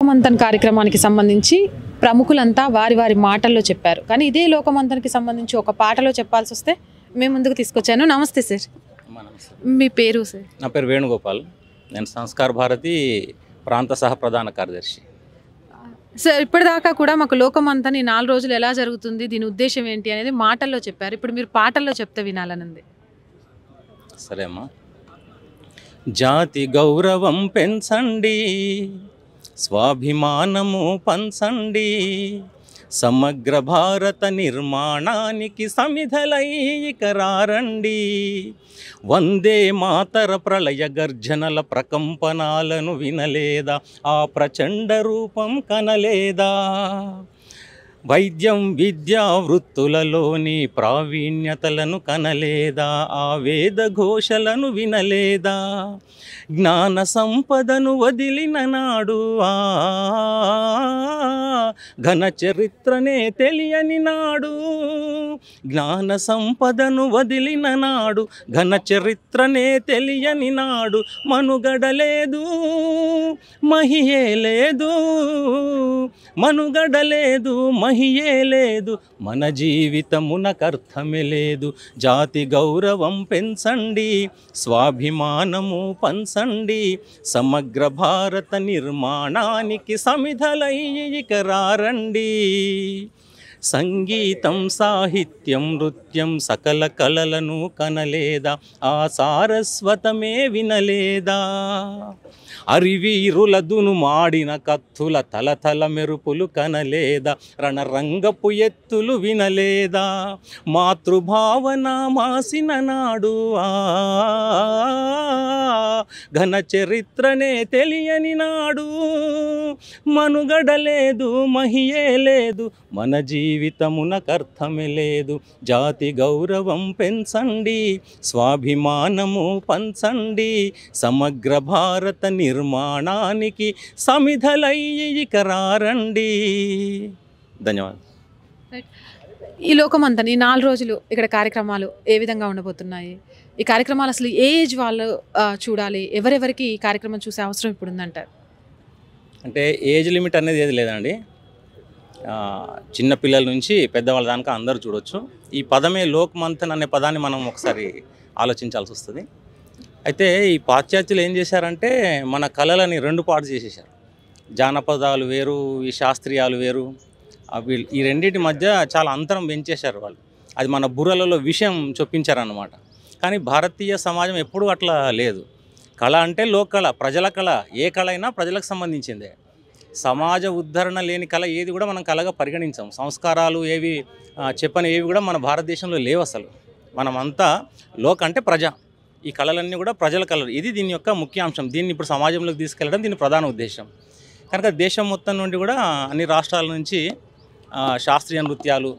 లోకమంతన్ కార్యక్రమానికి సంబంధించి ప్రముఖులంతా వారి వారి మాటల్లో చెప్పారు. కానీ ఇదే లోకమంతన్కి సంబంధించి ఒక పాటలో చెప్పాల్సి వస్తే మేము ముందుకు తీసుకొచ్చాను. నమస్తే సార్, మీ పేరు? సార్ నా పేరు వేణుగోపాల్. నేను సంస్కార్ భారతి ప్రాంత సహ ప్రధాన కార్యదర్శి. సార్, ఇప్పటిదాకా కూడా మాకు లోకమంతన్ ఈ 4 రోజులు ఎలా జరుగుతుంది, దీని ఉద్దేశం ఏంటి అనేది మాటల్లో చెప్పారు. ఇప్పుడు మీరు పాటల్లో చెప్తే వినాలనుంది. సరే అమ్మా. జాతి గౌరవం పెంచండి, స్వాభిమానము పంచండి, సమగ్ర భారత నిర్మాణానికి సమిధలై ఇకరారండి. వందే మాతర ప్రళయ గర్జనల ప్రకంపనాలను వినలేదా, ఆ ప్రచండ రూపం కనలేదా? వైద్యం విద్యా వృత్తులలోని ప్రావీణ్యతలను కనలేదా, ఆ వేద ఘోషలను వినలేదా? జ్ఞాన సంపదను వదిలిన నాడు ఘన చరిత్రనే తెలియని నాడు. జ్ఞాన సంపదను వదిలిన నాడు ఘన చరిత్రనే తెలియని నాడు. మనుగడలేదు మహియే లేదు, మనుగడలేదు మహియే లేదు, మన జీవితమునకర్థమే లేదు. జాతి గౌరవం పెంచండి, స్వాభిమానము పంచండి, సమగ్ర భారత నిర్మాణానికి సమిధలై ఇకరారండి. సంగీతం సాహిత్యం నృత్యం సకల కళలను కనలేదా, ఆ సారస్వతమే వినలేదా? అరివీరుల దును మాడిన కత్తుల తలతల మెరుపులు కనలేదా, రణరంగపు ఎత్తులు వినలేదా? మాతృభావన మాసిన నాడు ఘన చరిత్రనే తెలియని నాడు. మనుగడలేదు మహియే లేదు, మన జీవితమునకర్థమే లేదు. జాతి గౌరవం పెంచండి, స్వాభిమానము పంచండి, సమగ్ర భారత నిర్మాణానికి సమిధలై ఇకరారండి. ధన్యవాదాలు. ఈ లోకమంతన్ ఈ 4 రోజులు ఇక్కడ కార్యక్రమాలు ఏ విధంగా ఉండబోతున్నాయి? ఈ కార్యక్రమాలు అసలు ఏ ఏజ్ వాళ్ళు చూడాలి? ఎవరెవరికి ఈ కార్యక్రమం చూసే అవసరం ఇప్పుడు ఉందంటారు? అంటే ఏజ్ లిమిట్ అనేది ఏది లేదండి. చిన్నపిల్లల నుంచి పెద్దవాళ్ళ దాకా అందరూ చూడవచ్చు. ఈ పదమే లోకమంతన్ అనే పదాన్ని మనం ఒకసారి ఆలోచించాల్సి వస్తుంది. అయితే ఈ పాశ్చాత్యులు ఏం చేశారంటే మన కళలని 2 పార్ట్స్ చేసేసారు. జానపదాలు వేరు, ఈ శాస్త్రీయాలు వేరు. ఈ రెండింటి మధ్య చాలా అంతరం పెంచేశారు వాళ్ళు. అది మన బుర్రలలో విషయం చొప్పించారన్నమాట. కానీ భారతీయ సమాజం ఎప్పుడూ అట్లా లేదు. కళ అంటే లోకళ, ప్రజల కళ. ఏ కళ అయినా ప్రజలకు సంబంధించిందే. సమాజ ఉద్ధరణ లేని కళ ఏది కూడా మనం కళగా పరిగణించాం. సంస్కారాలు ఏవి చెప్పని ఏవి కూడా మన భారతదేశంలో లేవు అసలు. మనమంతా లోక అంటే ప్రజ. ఈ కళలన్నీ కూడా ప్రజల కళలు. ఇది దీని యొక్క ముఖ్య అంశం. దీన్ని ఇప్పుడు సమాజంలోకి తీసుకెళ్ళడం దీని ప్రధాన ఉద్దేశం. కనుక దేశం మొత్తం నుండి కూడా అన్ని రాష్ట్రాల నుంచి శాస్త్రీయ నృత్యాలు,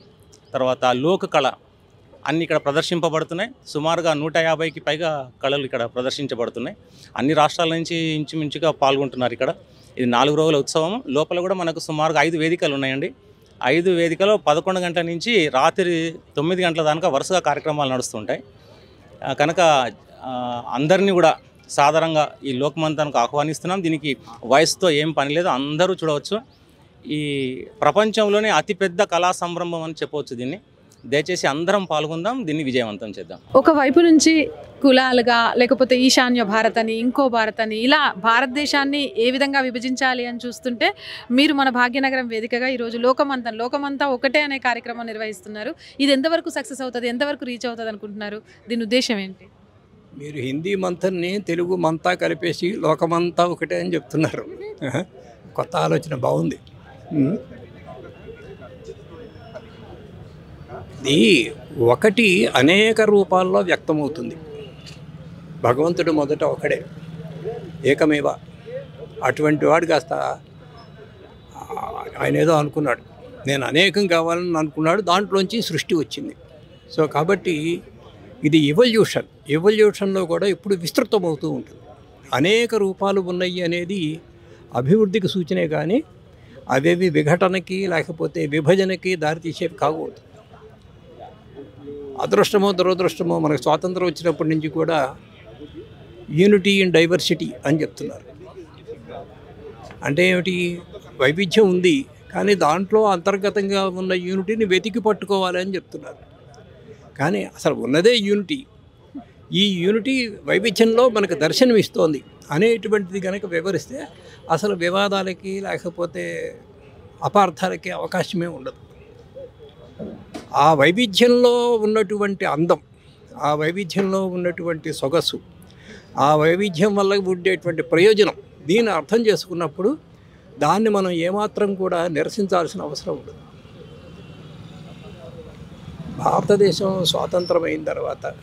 తర్వాత లోక కళ అన్నీ ఇక్కడ ప్రదర్శింపబడుతున్నాయి. సుమారుగా 150కి పైగా కళలు ఇక్కడ ప్రదర్శించబడుతున్నాయి. అన్ని రాష్ట్రాల నుంచి ఇంచుమించుగా పాల్గొంటున్నారు ఇక్కడ. ఇది 4 రోజుల ఉత్సవం. లోపల కూడా మనకు సుమారుగా 5 వేదికలు ఉన్నాయండి. 5 వేదికలో 11 గంటల నుంచి రాత్రి 9 గంటల దాకా వరుసగా కార్యక్రమాలు నడుస్తుంటాయి. కనుక అందరినీ కూడా సాధారణంగా ఈ లోకమంతన్కు ఆహ్వానిస్తున్నాం. దీనికి వయసుతో ఏం పని లేదు, అందరూ చూడవచ్చు. ఈ ప్రపంచంలోనే అతిపెద్ద కళా సంరంభం అని చెప్పవచ్చు దీన్ని. దయచేసి అందరం పాల్గొందాం, దీన్ని విజయవంతం చేద్దాం. ఒకవైపు నుంచి కులాలుగా, లేకపోతే ఈశాన్య భారత్ అని, ఇంకో భారత్ అని, ఇలా భారతదేశాన్ని ఏ విధంగా విభజించాలి అని చూస్తుంటే మీరు మన భాగ్యనగరం వేదికగా ఈరోజు లోకమంతా ఒకటే అనే కార్యక్రమం నిర్వహిస్తున్నారు. ఇది ఎంతవరకు సక్సెస్ అవుతుంది, ఎంతవరకు రీచ్ అవుతుంది అనుకుంటున్నారు? దీని ఉద్దేశం ఏంటి? మీరు హిందీ మంతన్ని తెలుగు మంతా కలిపేసి లోకమంతా ఒకటే అని చెప్తున్నారు. కొత్త ఆలోచన బాగుంది. ఇది ఒకటి అనేక రూపాల్లో వ్యక్తమవుతుంది. భగవంతుడు మొదట ఒకడే, ఏకమేవ. అటువంటి వాడు కాస్త ఆయన ఏదో అనుకున్నాడు, నేను అనేకం కావాలని అనుకున్నాడు. దాంట్లోంచి సృష్టి వచ్చింది. సో కాబట్టి ఇది ఎవల్యూషన్లో కూడా ఇప్పుడు విస్తృతమవుతూ ఉంటుంది. అనేక రూపాలు ఉన్నాయి అనేది అభివృద్ధికి సూచనే, కానీ అవేవి విఘటనకి లేకపోతే విభజనకి దారితీసేవి కాకూడదు. అదృష్టమో దురదృష్టమో మనకు స్వాతంత్రం వచ్చినప్పటి నుంచి కూడా యూనిటీ ఇన్ డైవర్సిటీ అని చెప్తున్నారు. అంటే ఏమిటి, వైవిధ్యం ఉంది కానీ దాంట్లో అంతర్గతంగా ఉన్న యూనిటీని వెతికి పట్టుకోవాలి అని చెప్తున్నారు. కానీ అసలు ఉన్నదే యూనిటీ. ఈ యూనిటీ వైవిధ్యంలో మనకు దర్శనం ఇస్తోంది అనేటువంటిది కనుక వివరిస్తే అసలు వివాదాలకి లేకపోతే అపార్థాలకి అవకాశమే ఉండదు. ఆ వైవిధ్యంలో ఉన్నటువంటి అందం, ఆ వైవిధ్యంలో ఉన్నటువంటి సొగసు, ఆ వైవిధ్యం వల్ల ఉండేటువంటి ప్రయోజనం, దీన్ని అర్థం చేసుకున్నప్పుడు దాన్ని మనం ఏమాత్రం కూడా నిరసించాల్సిన అవసరం ఉండదు. భారతదేశం స్వాతంత్రమైన తర్వాత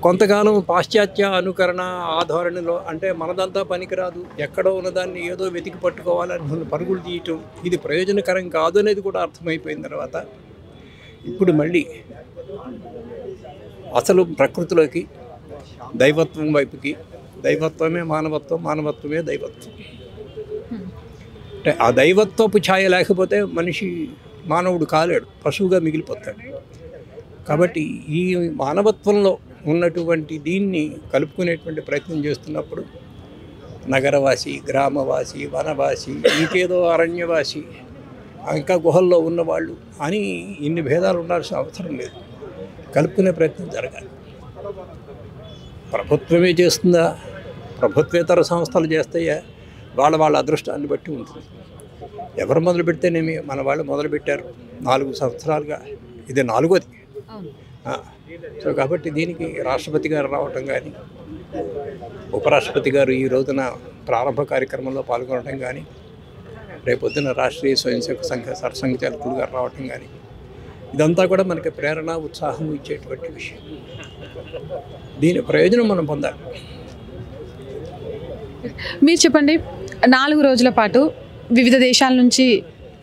కొంతకాలం పాశ్చాత్య అనుకరణ ఆధోరణిలో, అంటే మనదంతా పనికిరాదు, ఎక్కడో ఉన్నదాన్ని ఏదో వెతికి పట్టుకోవాలని పరుగులు తీయటం, ఇది ప్రయోజనకరం కాదు అనేది కూడా అర్థమైపోయిన తర్వాత ఇప్పుడు మళ్ళీ అసలు ప్రకృతిలోకి, దైవత్వం వైపుకి, దైవత్వమే మానవత్వం, మానవత్వమే దైవత్వం. అంటే ఆ దైవత్వపు ఛాయ లేకపోతే మనిషి మానవుడు కాలేడు, పశువుగా మిగిలిపోతాడు. కాబట్టి ఈ మానవత్వంలో ఉన్నటువంటి దీన్ని కలుపుకునేటువంటి ప్రయత్నం చేస్తున్నప్పుడు నగరవాసి, గ్రామవాసి, వనవాసి, ఇంకేదో అరణ్యవాసి, ఇంకా గుహల్లో ఉన్నవాళ్ళు అని ఇన్ని భేదాలు ఉండాల్సిన అవసరం లేదు. కలుపుకునే ప్రయత్నం జరగాలి. ప్రభుత్వమే చేస్తుందా, ప్రభుత్వేతర సంస్థలు చేస్తాయా, వాళ్ళ అదృష్టాన్ని బట్టి ఉంటుంది. ఎవరు మొదలు పెడితేనేమి, మన వాళ్ళు మొదలుపెట్టారు 4 సంవత్సరాలుగా, ఇది 4వది. సో కాబట్టి దీనికి రాష్ట్రపతి గారు రావటం కానీ, ఉపరాష్ట్రపతి గారు ఈ రోజున ప్రారంభ కార్యక్రమంలో పాల్గొనడం కానీ, రేపొద్దున రాష్ట్రీయ స్వయంసేవక సంఘ సర్సంఘచాలకులు గారు రావటం కానీ, ఇదంతా కూడా మనకి ప్రేరణ, ఉత్సాహం ఇచ్చేటువంటి విషయం. దీని ప్రయోజనం మనం పొందాలి. మీరు చెప్పండి, 4 రోజుల పాటు వివిధ దేశాల నుంచి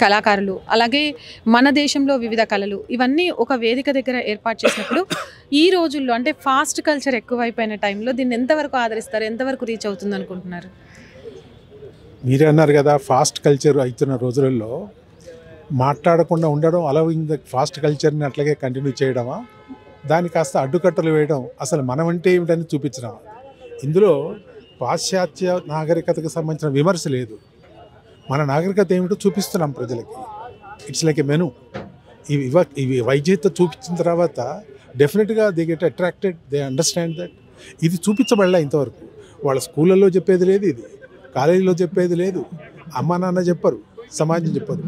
కళాకారులు, అలాగే మన దేశంలో వివిధ కళలు, ఇవన్నీ ఒక వేదిక దగ్గర ఏర్పాటు చేసినప్పుడు ఈ రోజుల్లో అంటే ఫాస్ట్ కల్చర్ ఎక్కువైపోయిన టైంలో దీన్ని ఎంతవరకు ఆదరిస్తారు, ఎంతవరకు రీచ్ అవుతుంది అనుకుంటున్నారు? మీరే అన్నారు కదా, ఫాస్ట్ కల్చర్ అవుతున్న రోజులలో మాట్లాడకుండా ఉండడం, అలవింగ్ ద ఫాస్ట్ కల్చర్ని అట్లాగే కంటిన్యూ చేయడమా, దాన్ని కాస్త అడ్డుకట్టలు వేయడం, అసలు మనం అంటే ఏమిటని చూపించడం. ఇందులో పాశ్చాత్య నాగరికతకు సంబంధించిన విమర్శ లేదు. మన నాగరికత ఏమిటో చూపిస్తున్నాం ప్రజలకి. It's like a menu. ఇవి వైద్యత చూపించిన తర్వాత డెఫినెట్గా they get attracted, they understand that. ఇది చూపించబడలే ఇంతవరకు. వాళ్ళ స్కూళ్ళల్లో చెప్పేది లేదు, ఇది కాలేజీలో చెప్పేది లేదు, అమ్మ నాన్న చెప్పరు, సమాజం చెప్పదు,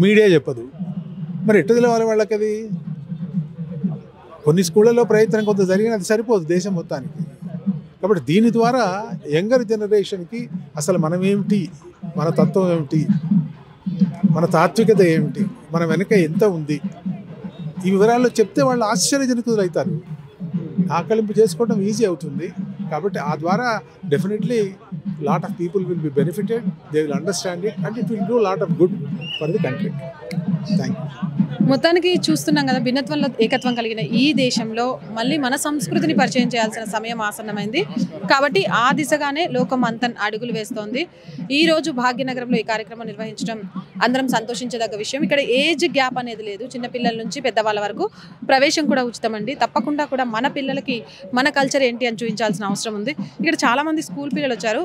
మీడియా చెప్పదు. మరి ఎట్ట తెలవాలి వాళ్ళకి? అది కొన్ని స్కూళ్ళల్లో ప్రయత్నం కొంత జరిగిన అది సరిపోదు దేశం మొత్తానికి. కాబట్టి దీని ద్వారా యంగర్ జనరేషన్కి అసలు మనం ఏమిటి, మన తత్వం ఏమిటి, మన తాత్వికత ఏమిటి, మన వెనక ఎంత ఉంది, ఈ వివరాల్లో చెప్తే వాళ్ళు ఆశ్చర్యజనకులు అవుతారు. ఆకలింపు చేసుకోవడం ఈజీ అవుతుంది. కాబట్టి ఆ ద్వారా definitely lot of people will be benefited, they will understand it and it will do lot of good for the country. Thank you. మొత్తానికి చూస్తున్నాం కదా, భిన్నత్వంలో ఏకత్వం కలిగిన ఈ దేశంలో మళ్ళీ మన సంస్కృతిని పరిచయం చేయాల్సిన సమయం ఆసన్నమైంది. కాబట్టి ఆ దిశగానే లోకమంతన్ అడుగులు వేస్తోంది. ఈరోజు భాగ్యనగరంలో ఈ కార్యక్రమం నిర్వహించడం అందరం సంతోషించదగ్గ విషయం. ఇక్కడ ఏజ్ గ్యాప్ అనేది లేదు, చిన్నపిల్లల నుంచి పెద్దవాళ్ళ వరకు ప్రవేశం కూడా ఉచితమండి. తప్పకుండా కూడా మన పిల్లలకి మన కల్చర్ ఏంటి అని చూపించాల్సిన అవసరం ఉంది. ఇక్కడ చాలామంది స్కూల్ పిల్లలు వచ్చారు.